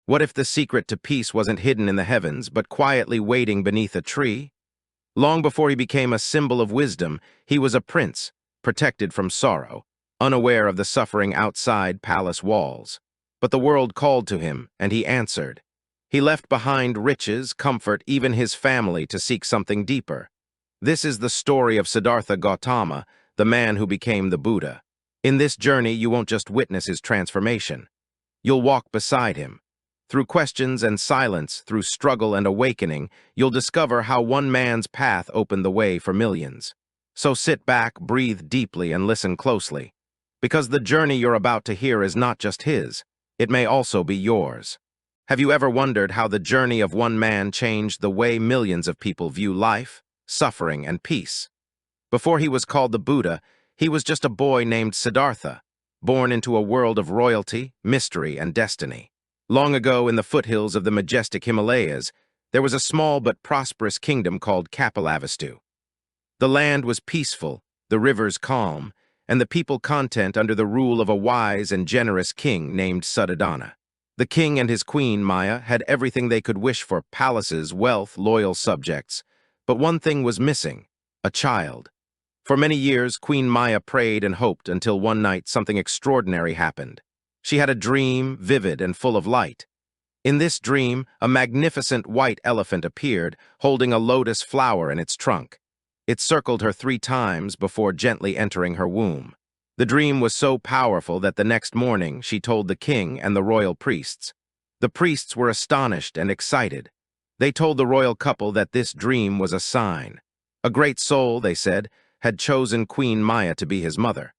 What if the secret to peace wasn't hidden in the heavens, but quietly waiting beneath a tree? Long before he became a symbol of wisdom, he was a prince, protected from sorrow, unaware of the suffering outside palace walls. But the world called to him, and he answered. He left behind riches, comfort, even his family to seek something deeper. This is the story of Siddhartha Gautama, the man who became the Buddha. In this journey, you won't just witness his transformation. You'll walk beside him. Through questions and silence, through struggle and awakening, you'll discover how one man's path opened the way for millions. So sit back, breathe deeply, and listen closely. Because the journey you're about to hear is not just his, it may also be yours. Have you ever wondered how the journey of one man changed the way millions of people view life, suffering, and peace? Before he was called the Buddha, he was just a boy named Siddhartha, born into a world of royalty, mystery, and destiny. Long ago, in the foothills of the majestic Himalayas, there was a small but prosperous kingdom called Kapilavastu. The land was peaceful, the rivers calm, and the people content under the rule of a wise and generous king named Suddhodana. The king and his queen, Maya, had everything they could wish for: palaces, wealth, loyal subjects. But one thing was missing: a child. For many years, Queen Maya prayed and hoped until one night something extraordinary happened. She had a dream, vivid and full of light. In this dream, a magnificent white elephant appeared, holding a lotus flower in its trunk. It circled her 3 times before gently entering her womb. The dream was so powerful that the next morning she told the king and the royal priests. The priests were astonished and excited. They told the royal couple that this dream was a sign. A great soul, they said, had chosen Queen Maya to be his mother.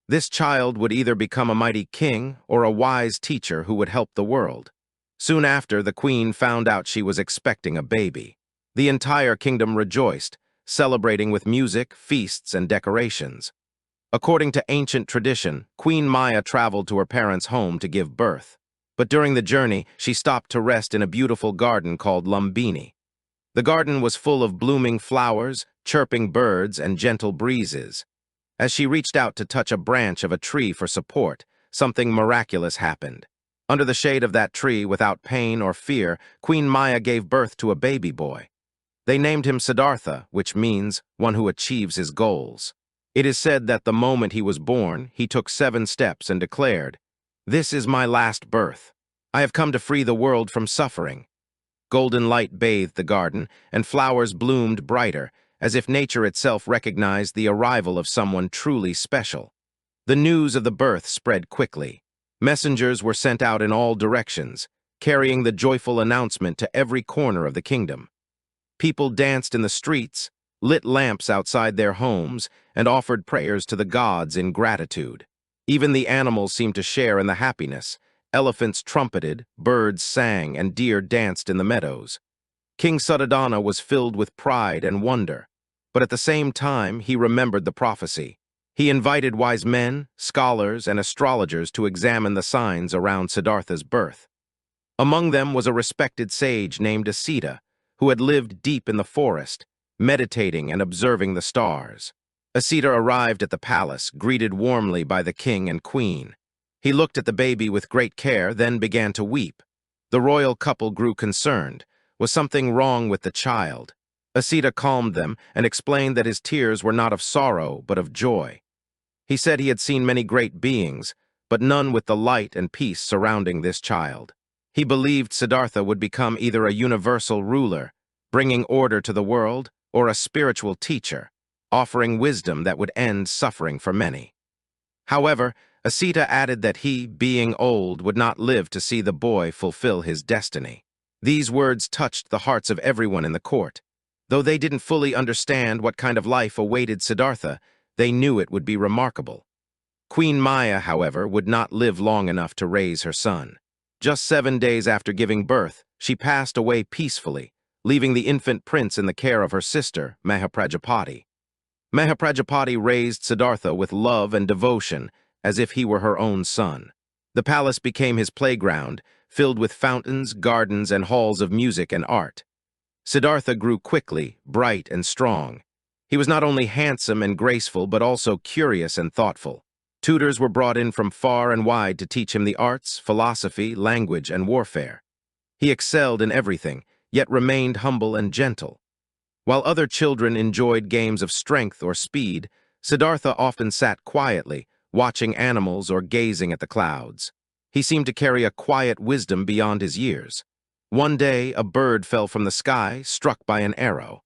This child would either become a mighty king or a wise teacher who would help the world. Soon after, the queen found out she was expecting a baby. The entire kingdom rejoiced, celebrating with music, feasts, and decorations. According to ancient tradition, Queen Maya traveled to her parents' home to give birth. But during the journey, she stopped to rest in a beautiful garden called Lumbini. The garden was full of blooming flowers, chirping birds, and gentle breezes. As she reached out to touch a branch of a tree for support, something miraculous happened. Under the shade of that tree, without pain or fear, Queen Maya gave birth to a baby boy. They named him Siddhartha, which means one who achieves his goals. It is said that the moment he was born, he took 7 steps and declared, "This is my last birth. I have come to free the world from suffering." Golden light bathed the garden, and flowers bloomed brighter, as if nature itself recognized the arrival of someone truly special. The news of the birth spread quickly. Messengers were sent out in all directions, carrying the joyful announcement to every corner of the kingdom. People danced in the streets, lit lamps outside their homes, and offered prayers to the gods in gratitude. Even the animals seemed to share in the happiness. Elephants trumpeted, birds sang, and deer danced in the meadows. King Suddhodana was filled with pride and wonder, but at the same time he remembered the prophecy. He invited wise men, scholars, and astrologers to examine the signs around Siddhartha's birth. Among them was a respected sage named Asita, who had lived deep in the forest, meditating and observing the stars. Asita arrived at the palace, greeted warmly by the king and queen. He looked at the baby with great care, then began to weep. The royal couple grew concerned. Was something wrong with the child? Asita calmed them and explained that his tears were not of sorrow, but of joy. He said he had seen many great beings, but none with the light and peace surrounding this child. He believed Siddhartha would become either a universal ruler, bringing order to the world, or a spiritual teacher, offering wisdom that would end suffering for many. However, Asita added that he, being old, would not live to see the boy fulfill his destiny. These words touched the hearts of everyone in the court. Though they didn't fully understand what kind of life awaited Siddhartha, they knew it would be remarkable. Queen Maya, however, would not live long enough to raise her son. Just 7 days after giving birth, she passed away peacefully, leaving the infant prince in the care of her sister, Mahaprajapati. Mahaprajapati raised Siddhartha with love and devotion, as if he were her own son. The palace became his playground, filled with fountains, gardens, and halls of music and art. Siddhartha grew quickly, bright and strong. He was not only handsome and graceful, but also curious and thoughtful. Tutors were brought in from far and wide to teach him the arts, philosophy, language, and warfare. He excelled in everything, yet remained humble and gentle. While other children enjoyed games of strength or speed, Siddhartha often sat quietly, watching animals or gazing at the clouds. He seemed to carry a quiet wisdom beyond his years. One day, a bird fell from the sky, struck by an arrow.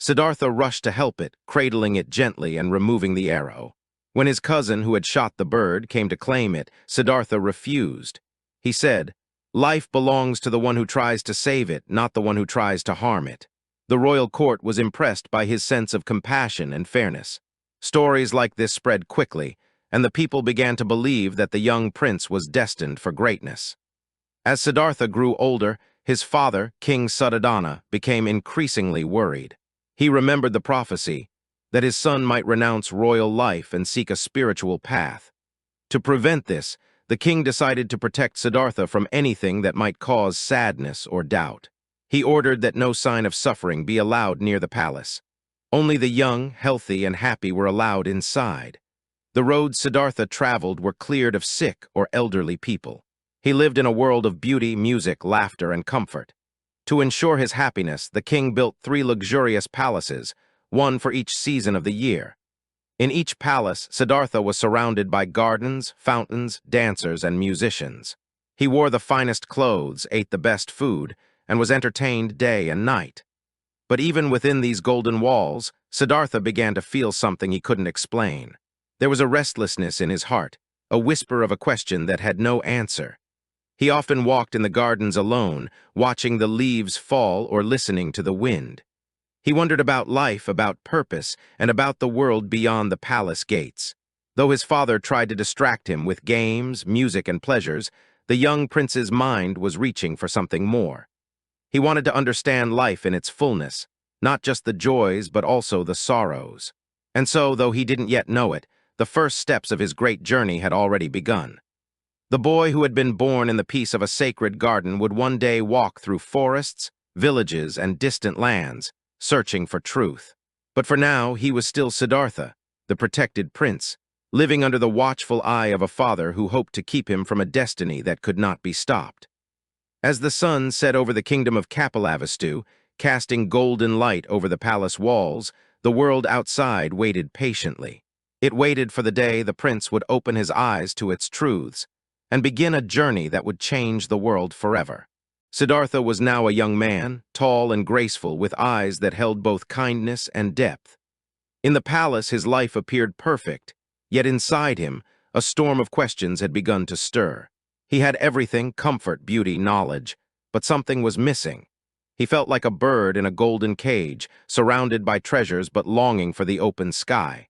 Siddhartha rushed to help it, cradling it gently and removing the arrow. When his cousin, who had shot the bird, came to claim it, Siddhartha refused. He said, "Life belongs to the one who tries to save it, not the one who tries to harm it." The royal court was impressed by his sense of compassion and fairness. Stories like this spread quickly, and the people began to believe that the young prince was destined for greatness. As Siddhartha grew older, his father, King Suddhodana, became increasingly worried. He remembered the prophecy that his son might renounce royal life and seek a spiritual path. To prevent this, the king decided to protect Siddhartha from anything that might cause sadness or doubt. He ordered that no sign of suffering be allowed near the palace. Only the young, healthy, and happy were allowed inside. The roads Siddhartha traveled were cleared of sick or elderly people. He lived in a world of beauty, music, laughter, and comfort. To ensure his happiness, the king built 3 luxurious palaces, one for each season of the year. In each palace, Siddhartha was surrounded by gardens, fountains, dancers, and musicians. He wore the finest clothes, ate the best food, and was entertained day and night. But even within these golden walls, Siddhartha began to feel something he couldn't explain. There was a restlessness in his heart, a whisper of a question that had no answer. He often walked in the gardens alone, watching the leaves fall or listening to the wind. He wondered about life, about purpose, and about the world beyond the palace gates. Though his father tried to distract him with games, music, and pleasures, the young prince's mind was reaching for something more. He wanted to understand life in its fullness, not just the joys but also the sorrows. And so, though he didn't yet know it, the first steps of his great journey had already begun. The boy who had been born in the peace of a sacred garden would one day walk through forests, villages, and distant lands, searching for truth. But for now, he was still Siddhartha, the protected prince, living under the watchful eye of a father who hoped to keep him from a destiny that could not be stopped. As the sun set over the kingdom of Kapilavastu, casting golden light over the palace walls, the world outside waited patiently. It waited for the day the prince would open his eyes to its truths and begin a journey that would change the world forever. Siddhartha was now a young man, tall and graceful, with eyes that held both kindness and depth. In the palace, his life appeared perfect, yet inside him, a storm of questions had begun to stir. He had everything: comfort, beauty, knowledge, but something was missing. He felt like a bird in a golden cage, surrounded by treasures but longing for the open sky.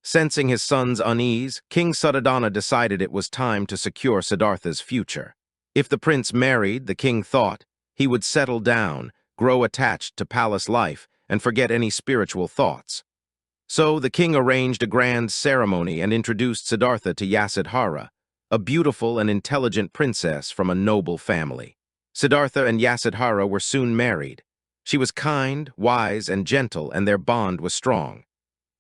Sensing his son's unease, King Suddhodana decided it was time to secure Siddhartha's future. If the prince married, the king thought, he would settle down, grow attached to palace life, and forget any spiritual thoughts. So the king arranged a grand ceremony and introduced Siddhartha to Yasodhara, a beautiful and intelligent princess from a noble family. Siddhartha and Yasodhara were soon married. She was kind, wise, and gentle, and their bond was strong.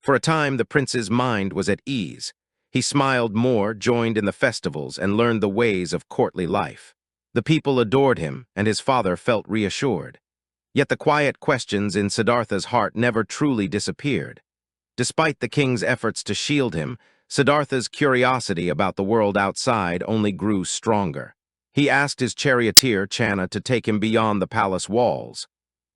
For a time, the prince's mind was at ease. He smiled more, joined in the festivals, and learned the ways of courtly life. The people adored him, and his father felt reassured. Yet the quiet questions in Siddhartha's heart never truly disappeared. Despite the king's efforts to shield him, Siddhartha's curiosity about the world outside only grew stronger. He asked his charioteer, Channa, to take him beyond the palace walls.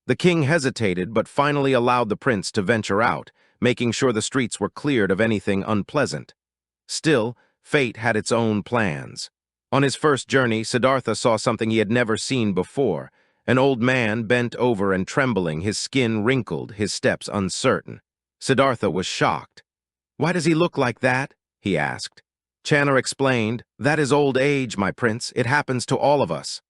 The king hesitated, but finally allowed the prince to venture out, making sure the streets were cleared of anything unpleasant. Still, fate had its own plans. On his first journey, Siddhartha saw something he had never seen before: an old man bent over and trembling, his skin wrinkled, his steps uncertain. Siddhartha was shocked. "Why does he look like that?" he asked. Channa explained, "That is old age, my prince. It happens to all of us."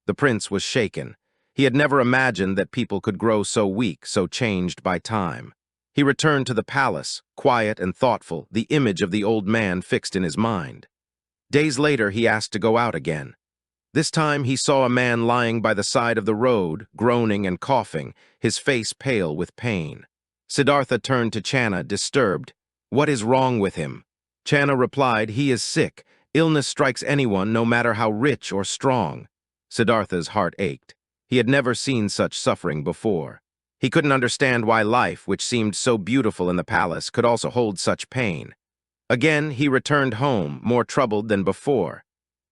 The prince was shaken. He had never imagined that people could grow so weak, so changed by time. He returned to the palace, quiet and thoughtful, the image of the old man fixed in his mind. Days later, he asked to go out again. This time, he saw a man lying by the side of the road, groaning and coughing, his face pale with pain. Siddhartha turned to Channa, disturbed. "What is wrong with him?" Channa replied, "He is sick. Illness strikes anyone, no matter how rich or strong." Siddhartha's heart ached. He had never seen such suffering before. He couldn't understand why life, which seemed so beautiful in the palace, could also hold such pain. Again, he returned home, more troubled than before.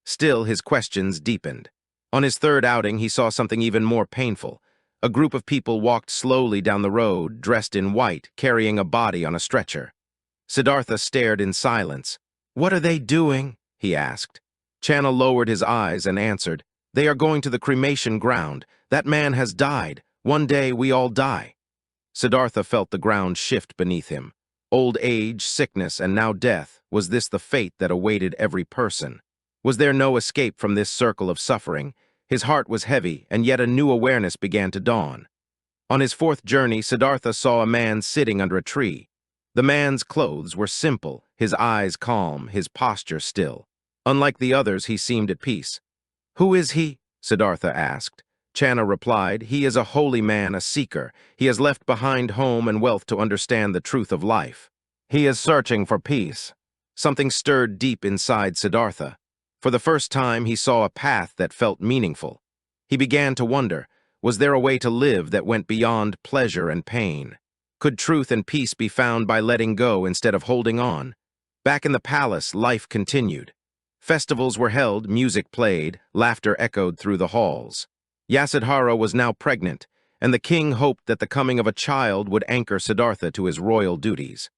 Still, his questions deepened. On his third outing, he saw something even more painful. A group of people walked slowly down the road, dressed in white, carrying a body on a stretcher. Siddhartha stared in silence. "What are they doing?" he asked. Channa lowered his eyes and answered, "They are going to the cremation ground. That man has died. One day we all die." Siddhartha felt the ground shift beneath him. Old age, sickness, and now death. Was this the fate that awaited every person? Was there no escape from this circle of suffering? His heart was heavy, and yet a new awareness began to dawn. On his fourth journey, Siddhartha saw a man sitting under a tree. The man's clothes were simple, his eyes calm, his posture still. Unlike the others, he seemed at peace. "Who is he?" Siddhartha asked. Channa replied, "He is a holy man, a seeker. He has left behind home and wealth to understand the truth of life. He is searching for peace." Something stirred deep inside Siddhartha. For the first time, he saw a path that felt meaningful. He began to wonder, was there a way to live that went beyond pleasure and pain? Could truth and peace be found by letting go instead of holding on? Back in the palace, life continued. Festivals were held, music played, laughter echoed through the halls. Yasodhara was now pregnant, and the king hoped that the coming of a child would anchor Siddhartha to his royal duties.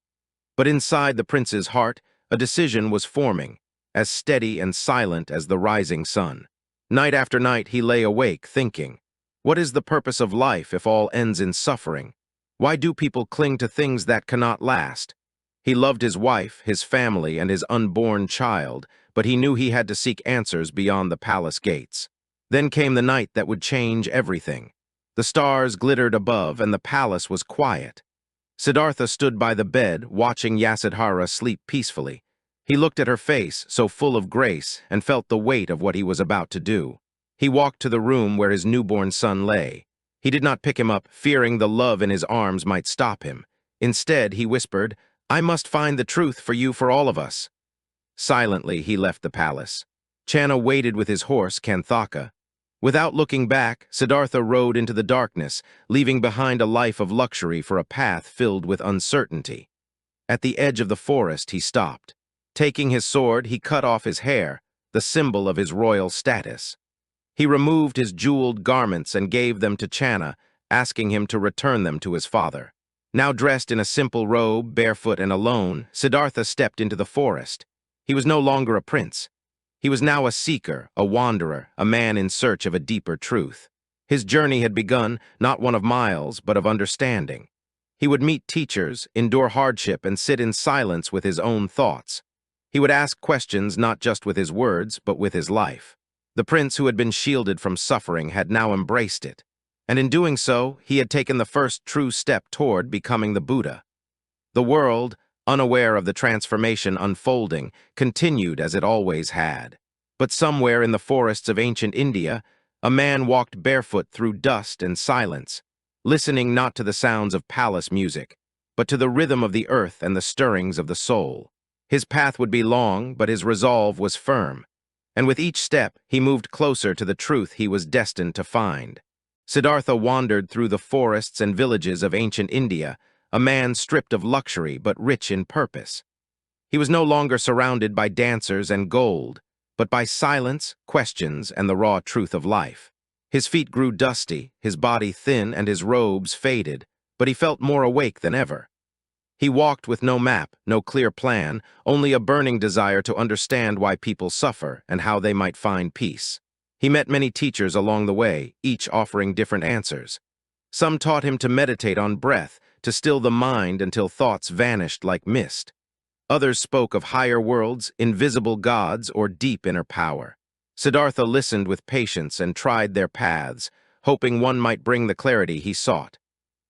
But inside the prince's heart, a decision was forming, as steady and silent as the rising sun. Night after night he lay awake, thinking, what is the purpose of life if all ends in suffering? Why do people cling to things that cannot last? He loved his wife, his family, and his unborn child, but he knew he had to seek answers beyond the palace gates. Then came the night that would change everything. The stars glittered above, and the palace was quiet. Siddhartha stood by the bed, watching Yasodhara sleep peacefully. He looked at her face, so full of grace, and felt the weight of what he was about to do. He walked to the room where his newborn son lay. He did not pick him up, fearing the love in his arms might stop him. Instead, he whispered, "I must find the truth for you, for all of us." Silently, he left the palace. Channa waited with his horse, Kanthaka. Without looking back, Siddhartha rode into the darkness, leaving behind a life of luxury for a path filled with uncertainty. At the edge of the forest, he stopped. Taking his sword, he cut off his hair, the symbol of his royal status. He removed his jeweled garments and gave them to Channa, asking him to return them to his father. Now dressed in a simple robe, barefoot and alone, Siddhartha stepped into the forest. He was no longer a prince. He was now a seeker, a wanderer, a man in search of a deeper truth. His journey had begun, not one of miles, but of understanding. He would meet teachers, endure hardship, and sit in silence with his own thoughts. He would ask questions not just with his words, but with his life. The prince who had been shielded from suffering had now embraced it. And in doing so, he had taken the first true step toward becoming the Buddha. The world, unaware of the transformation unfolding, continued as it always had. But somewhere in the forests of ancient India, a man walked barefoot through dust and silence, listening not to the sounds of palace music, but to the rhythm of the earth and the stirrings of the soul. His path would be long, but his resolve was firm. And with each step, he moved closer to the truth he was destined to find. Siddhartha wandered through the forests and villages of ancient India, a man stripped of luxury but rich in purpose. He was no longer surrounded by dancers and gold, but by silence, questions, and the raw truth of life. His feet grew dusty, his body thin, and his robes faded, but he felt more awake than ever. He walked with no map, no clear plan, only a burning desire to understand why people suffer and how they might find peace. He met many teachers along the way, each offering different answers. Some taught him to meditate on breath, to still the mind until thoughts vanished like mist. Others spoke of higher worlds, invisible gods, or deep inner power. Siddhartha listened with patience and tried their paths, hoping one might bring the clarity he sought.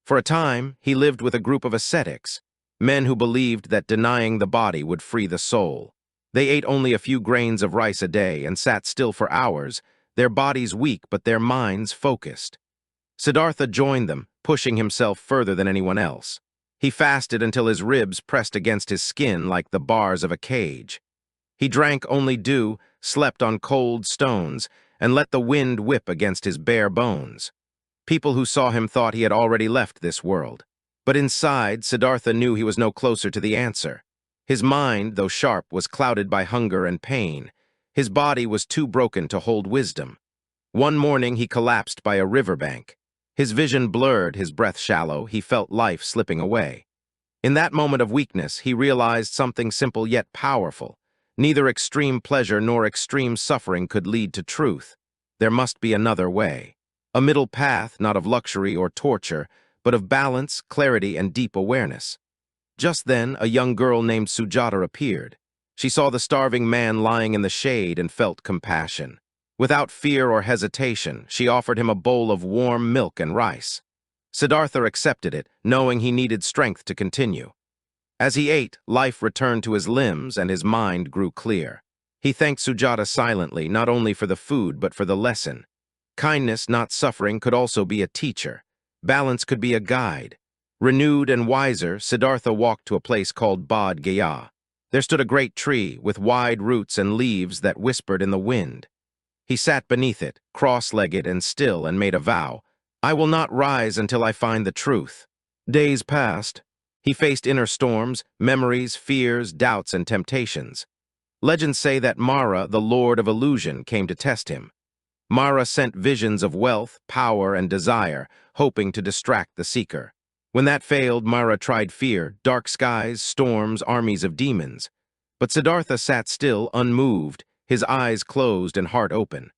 For a time, he lived with a group of ascetics, men who believed that denying the body would free the soul. They ate only a few grains of rice a day and sat still for hours, their bodies weak but their minds focused. Siddhartha joined them, pushing himself further than anyone else. He fasted until his ribs pressed against his skin like the bars of a cage. He drank only dew, slept on cold stones, and let the wind whip against his bare bones. People who saw him thought he had already left this world. But inside, Siddhartha knew he was no closer to the answer. His mind, though sharp, was clouded by hunger and pain. His body was too broken to hold wisdom. One morning he collapsed by a riverbank. His vision blurred, his breath shallow, he felt life slipping away. In that moment of weakness, he realized something simple yet powerful. Neither extreme pleasure nor extreme suffering could lead to truth. There must be another way. A middle path, not of luxury or torture, but of balance, clarity, and deep awareness. Just then, a young girl named Sujata appeared. She saw the starving man lying in the shade and felt compassion. Without fear or hesitation, she offered him a bowl of warm milk and rice. Siddhartha accepted it, knowing he needed strength to continue. As he ate, life returned to his limbs and his mind grew clear. He thanked Sujata silently, not only for the food but for the lesson. Kindness, not suffering, could also be a teacher. Balance could be a guide. Renewed and wiser, Siddhartha walked to a place called Bodh Gaya. There stood a great tree with wide roots and leaves that whispered in the wind. He sat beneath it, cross-legged and still, and made a vow. I will not rise until I find the truth. Days passed. He faced inner storms, memories, fears, doubts, and temptations. Legends say that Mara, the lord of illusion, came to test him. Mara sent visions of wealth, power, and desire, hoping to distract the seeker. When that failed, Mara tried fear, dark skies, storms, armies of demons. But Siddhartha sat still, unmoved, his eyes closed and heart open.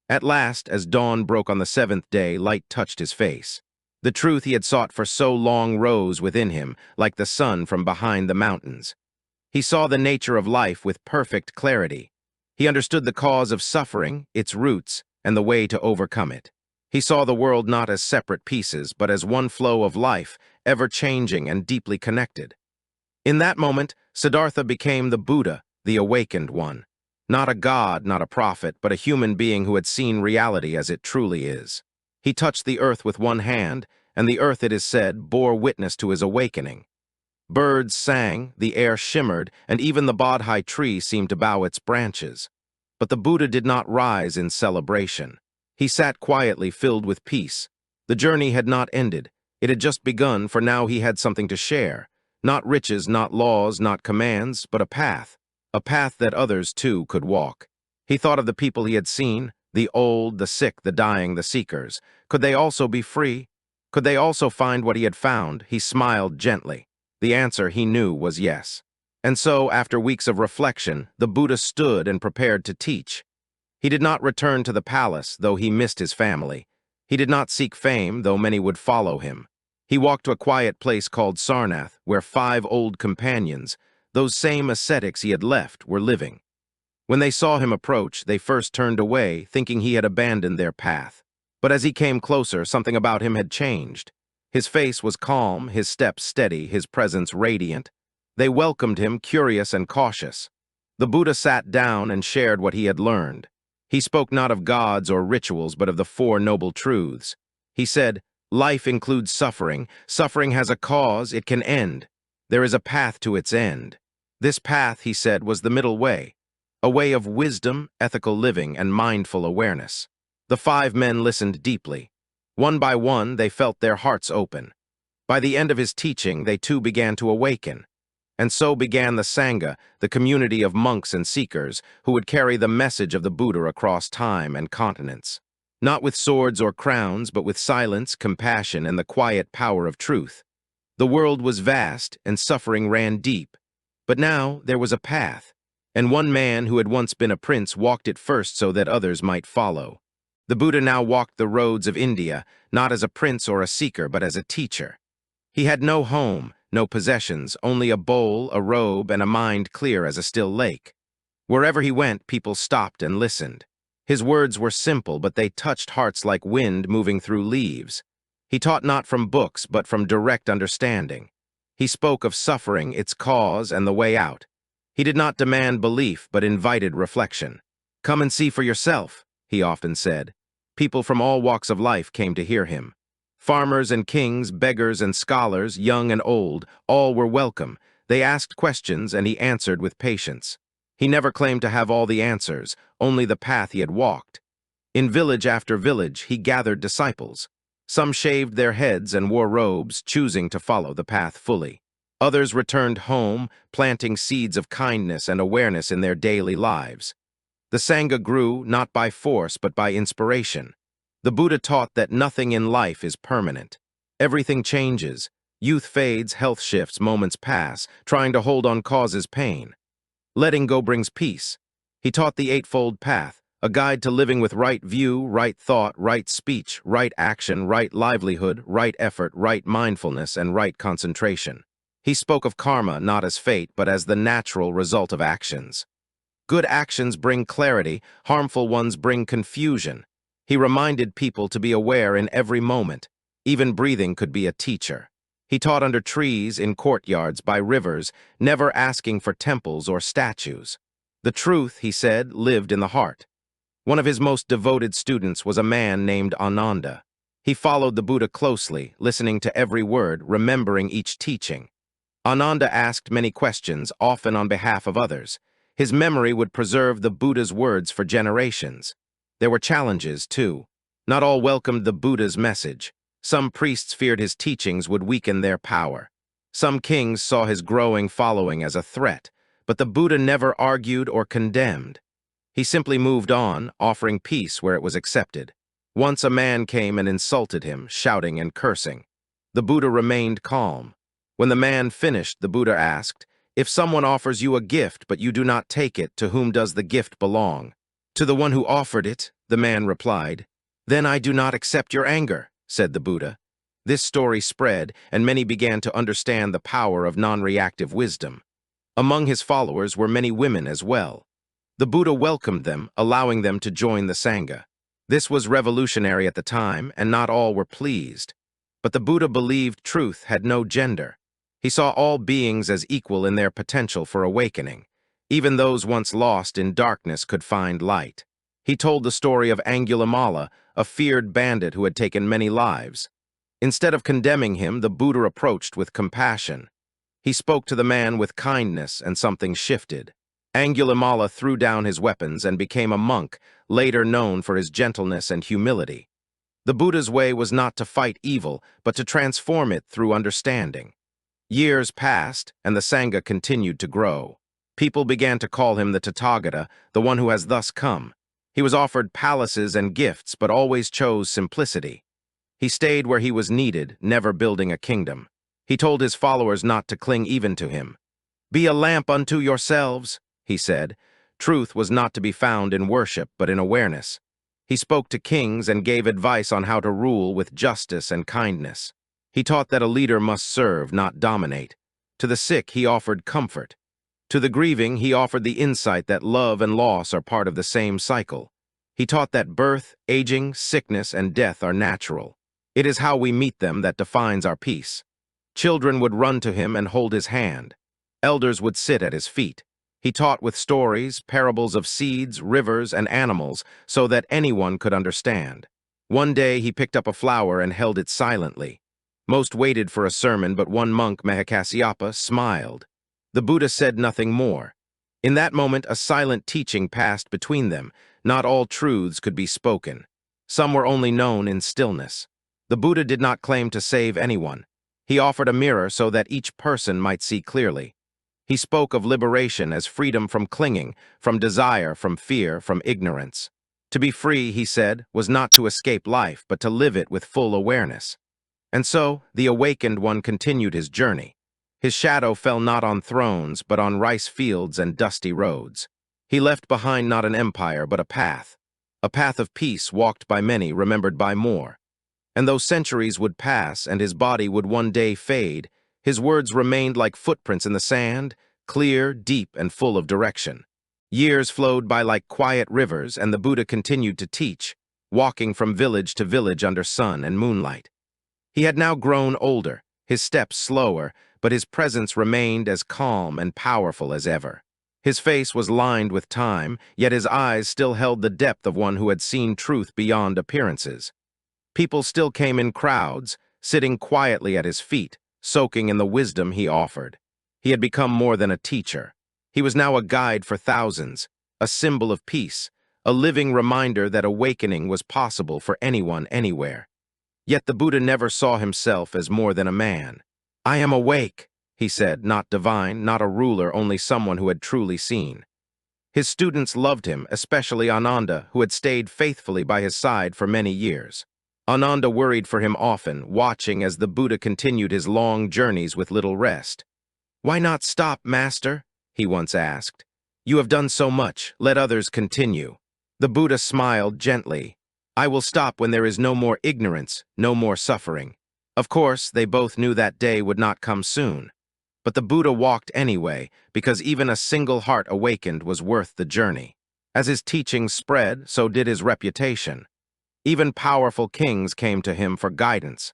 At last, as dawn broke on the seventh day, light touched his face. The truth he had sought for so long rose within him, like the sun from behind the mountains. He saw the nature of life with perfect clarity. He understood the cause of suffering, its roots, and the way to overcome it. He saw the world not as separate pieces, but as one flow of life, ever-changing and deeply connected. In that moment, Siddhartha became the Buddha, the awakened one. Not a god, not a prophet, but a human being who had seen reality as it truly is. He touched the earth with one hand, and the earth, it is said, bore witness to his awakening. Birds sang, the air shimmered, and even the Bodhi tree seemed to bow its branches. But the Buddha did not rise in celebration. He sat quietly, filled with peace. The journey had not ended. It had just begun, for now he had something to share. Not riches, not laws, not commands, but a path that others, too, could walk. He thought of the people he had seen, the old, the sick, the dying, the seekers. Could they also be free? Could they also find what he had found? He smiled gently. The answer, he knew, was yes. And so, after weeks of reflection, the Buddha stood and prepared to teach. He did not return to the palace, though he missed his family. He did not seek fame, though many would follow him. He walked to a quiet place called Sarnath, where 5 old companions, those same ascetics he had left, were living. When they saw him approach, they first turned away, thinking he had abandoned their path. But as he came closer, something about him had changed. His face was calm, his steps steady, his presence radiant. They welcomed him, curious and cautious. The Buddha sat down and shared what he had learned. He spoke not of gods or rituals, but of the 4 noble truths. He said, life includes suffering. Suffering has a cause, it can end. There is a path to its end. This path, he said, was the middle way, a way of wisdom, ethical living, and mindful awareness. The 5 men listened deeply. One by one, they felt their hearts open. By the end of his teaching, they too began to awaken. And so began the Sangha, the community of monks and seekers who would carry the message of the Buddha across time and continents. Not with swords or crowns, but with silence, compassion, and the quiet power of truth. The world was vast, and suffering ran deep. But now there was a path, and one man who had once been a prince walked it first so that others might follow. The Buddha now walked the roads of India, not as a prince or a seeker, but as a teacher. He had no home, no possessions, only a bowl, a robe, and a mind clear as a still lake. Wherever he went, people stopped and listened. His words were simple, but they touched hearts like wind moving through leaves. He taught not from books, but from direct understanding. He spoke of suffering, its cause, and the way out. He did not demand belief, but invited reflection. Come and see for yourself, he often said. People from all walks of life came to hear him. Farmers and kings, beggars and scholars, young and old, all were welcome. They asked questions, and he answered with patience. He never claimed to have all the answers, only the path he had walked. In village after village, he gathered disciples. Some shaved their heads and wore robes, choosing to follow the path fully. Others returned home, planting seeds of kindness and awareness in their daily lives. The Sangha grew not by force but by inspiration. The Buddha taught that nothing in life is permanent. Everything changes. Youth fades, health shifts, moments pass. Trying to hold on causes pain. Letting go brings peace. He taught the Eightfold Path, a guide to living with right view, right thought, right speech, right action, right livelihood, right effort, right mindfulness, and right concentration. He spoke of karma not as fate, but as the natural result of actions. Good actions bring clarity, harmful ones bring confusion. He reminded people to be aware in every moment. Even breathing could be a teacher. He taught under trees, in courtyards, by rivers, never asking for temples or statues. The truth, he said, lived in the heart. One of his most devoted students was a man named Ananda. He followed the Buddha closely, listening to every word, remembering each teaching. Ananda asked many questions, often on behalf of others. His memory would preserve the Buddha's words for generations. There were challenges, too. Not all welcomed the Buddha's message. Some priests feared his teachings would weaken their power. Some kings saw his growing following as a threat, but the Buddha never argued or condemned. He simply moved on, offering peace where it was accepted. Once a man came and insulted him, shouting and cursing. The Buddha remained calm. When the man finished, the Buddha asked, "If someone offers you a gift but you do not take it, to whom does the gift belong?" "To the one who offered it," the man replied. "Then I do not accept your anger," said the Buddha. This story spread, and many began to understand the power of non-reactive wisdom. Among his followers were many women as well. The Buddha welcomed them, allowing them to join the Sangha. This was revolutionary at the time, and not all were pleased. But the Buddha believed truth had no gender. He saw all beings as equal in their potential for awakening. Even those once lost in darkness could find light. He told the story of Angulimala, a feared bandit who had taken many lives. Instead of condemning him, the Buddha approached with compassion. He spoke to the man with kindness, and something shifted. Angulimala threw down his weapons and became a monk, later known for his gentleness and humility. The Buddha's way was not to fight evil, but to transform it through understanding. Years passed, and the Sangha continued to grow. People began to call him the Tathagata, the one who has thus come. He was offered palaces and gifts, but always chose simplicity. He stayed where he was needed, never building a kingdom. He told his followers not to cling even to him. "Be a lamp unto yourselves," he said. Truth was not to be found in worship, but in awareness. He spoke to kings and gave advice on how to rule with justice and kindness. He taught that a leader must serve, not dominate. To the sick, he offered comfort. To the grieving, he offered the insight that love and loss are part of the same cycle. He taught that birth, aging, sickness, and death are natural. It is how we meet them that defines our peace. Children would run to him and hold his hand. Elders would sit at his feet. He taught with stories, parables of seeds, rivers, and animals, so that anyone could understand. One day he picked up a flower and held it silently. Most waited for a sermon, but one monk, Mahakasyapa, smiled. The Buddha said nothing more. In that moment, a silent teaching passed between them. Not all truths could be spoken. Some were only known in stillness. The Buddha did not claim to save anyone. He offered a mirror so that each person might see clearly. He spoke of liberation as freedom from clinging, from desire, from fear, from ignorance. To be free, he said, was not to escape life, but to live it with full awareness. And so, the awakened one continued his journey. His shadow fell not on thrones, but on rice fields and dusty roads. He left behind not an empire, but a path of peace walked by many, remembered by more. And though centuries would pass and his body would one day fade, his words remained like footprints in the sand, clear, deep, and full of direction. Years flowed by like quiet rivers, and the Buddha continued to teach, walking from village to village under sun and moonlight. He had now grown older, his steps slower, but his presence remained as calm and powerful as ever. His face was lined with time, yet his eyes still held the depth of one who had seen truth beyond appearances. People still came in crowds, sitting quietly at his feet, soaking in the wisdom he offered. He had become more than a teacher. He was now a guide for thousands, a symbol of peace, a living reminder that awakening was possible for anyone, anywhere. Yet the Buddha never saw himself as more than a man. "I am awake," he said, not divine, not a ruler, only someone who had truly seen. His students loved him, especially Ananda, who had stayed faithfully by his side for many years. Ananda worried for him often, watching as the Buddha continued his long journeys with little rest. "Why not stop, Master?" he once asked. "You have done so much, let others continue." The Buddha smiled gently. "I will stop when there is no more ignorance, no more suffering." Of course, they both knew that day would not come soon. But the Buddha walked anyway, because even a single heart awakened was worth the journey. As his teachings spread, so did his reputation. Even powerful kings came to him for guidance.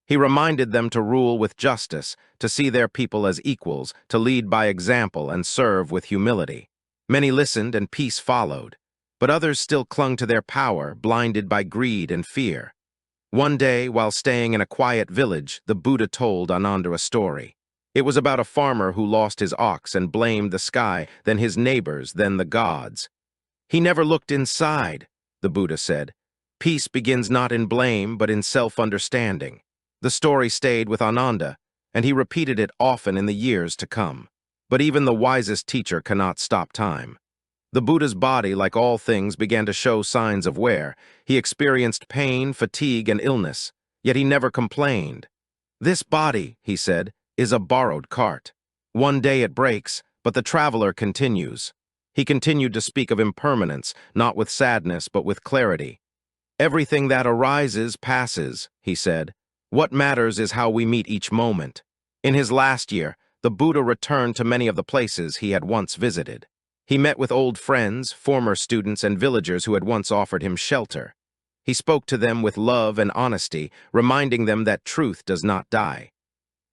He reminded them to rule with justice, to see their people as equals, to lead by example and serve with humility. Many listened and peace followed, but others still clung to their power, blinded by greed and fear. One day, while staying in a quiet village, the Buddha told Ananda a story. It was about a farmer who lost his ox and blamed the sky, then his neighbors, then the gods. "He never looked inside," the Buddha said. "Peace begins not in blame, but in self-understanding." The story stayed with Ananda, and he repeated it often in the years to come. But even the wisest teacher cannot stop time. The Buddha's body, like all things, began to show signs of wear. He experienced pain, fatigue, and illness, yet he never complained. "This body," he said, "is a borrowed cart. One day it breaks, but the traveler continues." He continued to speak of impermanence, not with sadness, but with clarity. "Everything that arises passes," he said. "What matters is how we meet each moment." In his last year, the Buddha returned to many of the places he had once visited. He met with old friends, former students, and villagers who had once offered him shelter. He spoke to them with love and honesty, reminding them that truth does not die.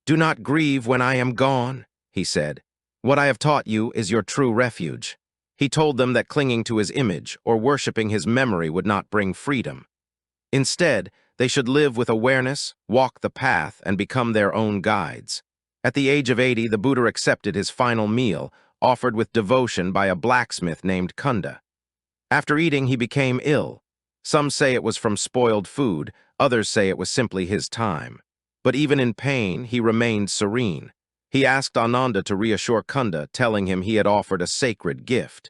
"Do not grieve when I am gone," he said. "What I have taught you is your true refuge." He told them that clinging to his image or worshipping his memory would not bring freedom. Instead, they should live with awareness, walk the path, and become their own guides. At the age of 80, the Buddha accepted his final meal, offered with devotion by a blacksmith named Kunda. After eating, he became ill. Some say it was from spoiled food, others say it was simply his time. But even in pain, he remained serene. He asked Ananda to reassure Kunda, telling him he had offered a sacred gift.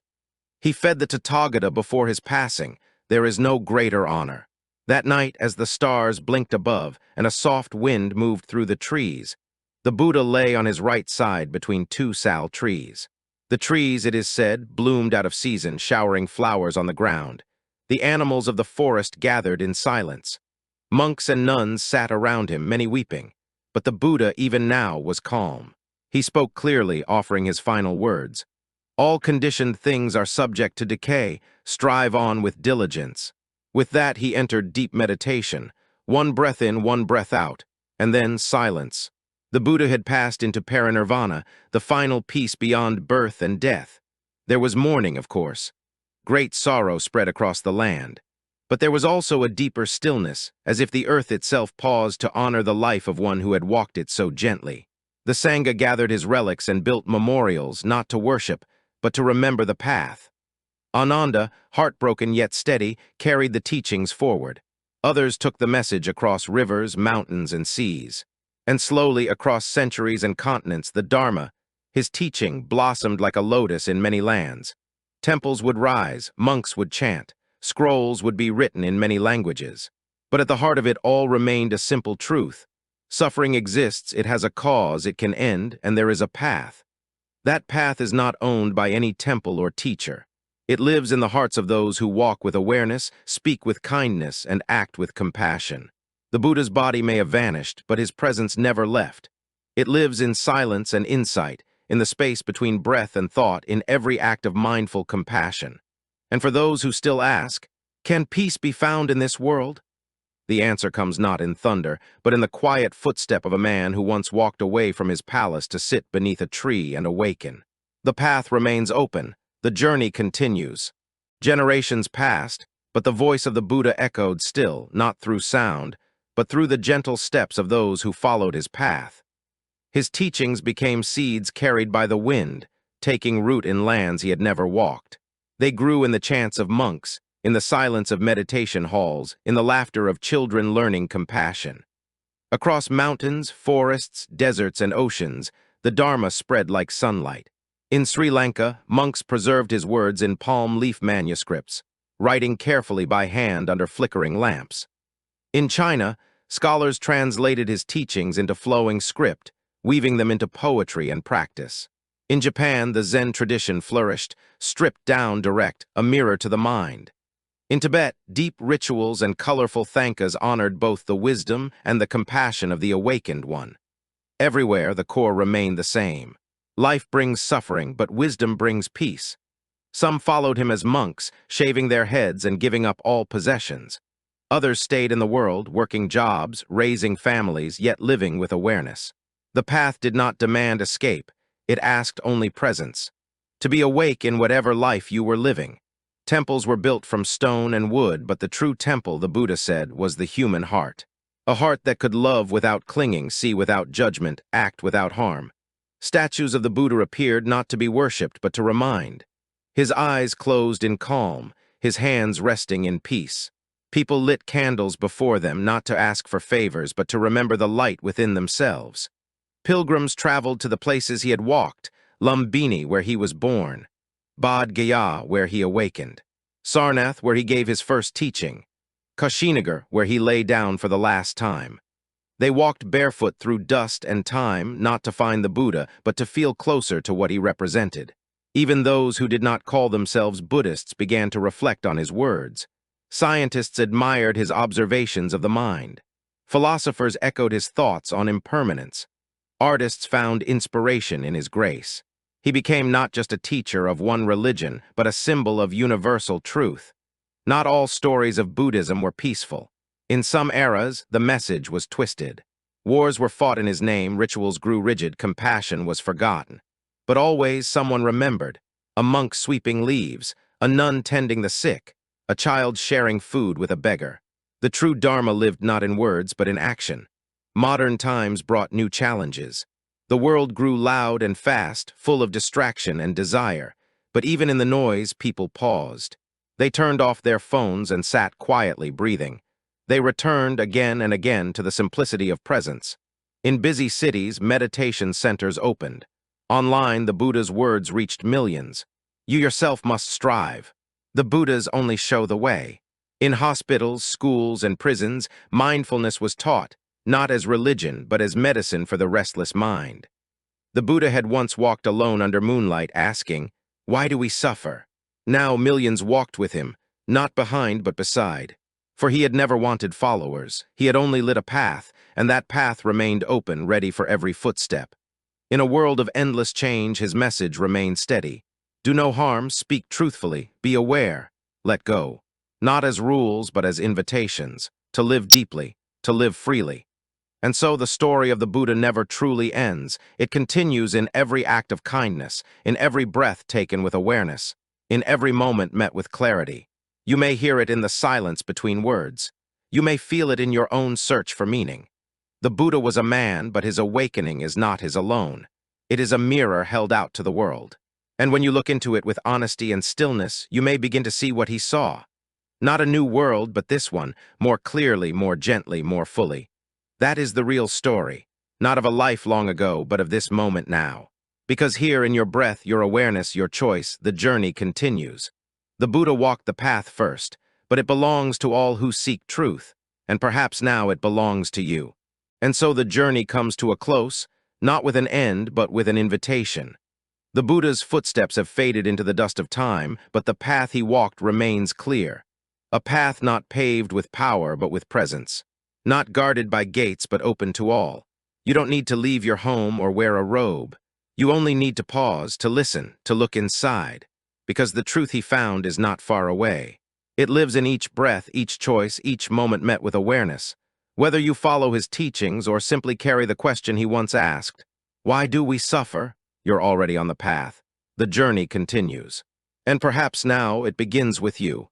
He fed the Tathagata before his passing. There is no greater honor. That night, as the stars blinked above and a soft wind moved through the trees, the Buddha lay on his right side between two sal trees. The trees, it is said, bloomed out of season, showering flowers on the ground. The animals of the forest gathered in silence. Monks and nuns sat around him, many weeping. But the Buddha, even now, was calm. He spoke clearly, offering his final words. "All conditioned things are subject to decay. Strive on with diligence." With that, he entered deep meditation. One breath in, one breath out, and then silence. The Buddha had passed into parinirvana, the final peace beyond birth and death. There was mourning, of course. Great sorrow spread across the land. But there was also a deeper stillness, as if the earth itself paused to honor the life of one who had walked it so gently. The Sangha gathered his relics and built memorials, not to worship, but to remember the path. Ananda, heartbroken yet steady, carried the teachings forward. Others took the message across rivers, mountains, and seas. And slowly, across centuries and continents, the Dharma, his teaching, blossomed like a lotus in many lands. Temples would rise, monks would chant. Scrolls would be written in many languages. But at the heart of it all remained a simple truth. Suffering exists, it has a cause, it can end, and there is a path. That path is not owned by any temple or teacher. It lives in the hearts of those who walk with awareness, speak with kindness, and act with compassion. The Buddha's body may have vanished, but his presence never left. It lives in silence and insight, in the space between breath and thought, in every act of mindful compassion. And for those who still ask, can peace be found in this world? The answer comes not in thunder, but in the quiet footstep of a man who once walked away from his palace to sit beneath a tree and awaken. The path remains open, the journey continues. Generations passed, but the voice of the Buddha echoed still, not through sound, but through the gentle steps of those who followed his path. His teachings became seeds carried by the wind, taking root in lands he had never walked. They grew in the chants of monks, in the silence of meditation halls, in the laughter of children learning compassion. Across mountains, forests, deserts, and oceans, the Dharma spread like sunlight. In Sri Lanka, monks preserved his words in palm leaf manuscripts, writing carefully by hand under flickering lamps. In China, scholars translated his teachings into flowing script, weaving them into poetry and practice. In Japan, the Zen tradition flourished, stripped down direct, a mirror to the mind. In Tibet, deep rituals and colorful thankas honored both the wisdom and the compassion of the awakened one. Everywhere, the core remained the same. Life brings suffering, but wisdom brings peace. Some followed him as monks, shaving their heads and giving up all possessions. Others stayed in the world, working jobs, raising families, yet living with awareness. The path did not demand escape. It asked only presence. To be awake in whatever life you were living. Temples were built from stone and wood, but the true temple, the Buddha said, was the human heart. A heart that could love without clinging, see without judgment, act without harm. Statues of the Buddha appeared not to be worshipped, but to remind. His eyes closed in calm, his hands resting in peace. People lit candles before them, not to ask for favors, but to remember the light within themselves. Pilgrims traveled to the places he had walked, Lumbini, where he was born, Bodh Gaya, where he awakened, Sarnath, where he gave his first teaching, Kushinagar, where he lay down for the last time. They walked barefoot through dust and time, not to find the Buddha, but to feel closer to what he represented. Even those who did not call themselves Buddhists began to reflect on his words. Scientists admired his observations of the mind. Philosophers echoed his thoughts on impermanence. Artists found inspiration in his grace. He became not just a teacher of one religion, but a symbol of universal truth. Not all stories of Buddhism were peaceful. In some eras, the message was twisted. Wars were fought in his name, rituals grew rigid, compassion was forgotten. But always someone remembered. A monk sweeping leaves, a nun tending the sick, a child sharing food with a beggar. The true Dharma lived not in words, but in action. Modern times brought new challenges. The world grew loud and fast, full of distraction and desire. But even in the noise, people paused. They turned off their phones and sat quietly, breathing. They returned again and again to the simplicity of presence. In busy cities, meditation centers opened. Online, the Buddha's words reached millions. You yourself must strive. The Buddhas only show the way. In hospitals, schools, and prisons, mindfulness was taught, not as religion, but as medicine for the restless mind. The Buddha had once walked alone under moonlight, asking, "Why do we suffer?" Now millions walked with him, not behind but beside. For he had never wanted followers. He had only lit a path, and that path remained open, ready for every footstep. In a world of endless change, his message remained steady. Do no harm, speak truthfully, be aware, let go. Not as rules, but as invitations, to live deeply, to live freely. And so the story of the Buddha never truly ends. It continues in every act of kindness, in every breath taken with awareness, in every moment met with clarity. You may hear it in the silence between words. You may feel it in your own search for meaning. The Buddha was a man, but his awakening is not his alone. It is a mirror held out to the world. And when you look into it with honesty and stillness, you may begin to see what he saw. Not a new world, but this one, more clearly, more gently, more fully. That is the real story, not of a life long ago, but of this moment now. Because here in your breath, your awareness, your choice, the journey continues. The Buddha walked the path first, but it belongs to all who seek truth, and perhaps now it belongs to you. And so the journey comes to a close, not with an end, but with an invitation. The Buddha's footsteps have faded into the dust of time, but the path he walked remains clear. A path not paved with power, but with presence. Not guarded by gates, but open to all. You don't need to leave your home or wear a robe. You only need to pause, to listen, to look inside. Because the truth he found is not far away. It lives in each breath, each choice, each moment met with awareness. Whether you follow his teachings or simply carry the question he once asked, why do we suffer? You're already on the path. The journey continues. And perhaps now it begins with you.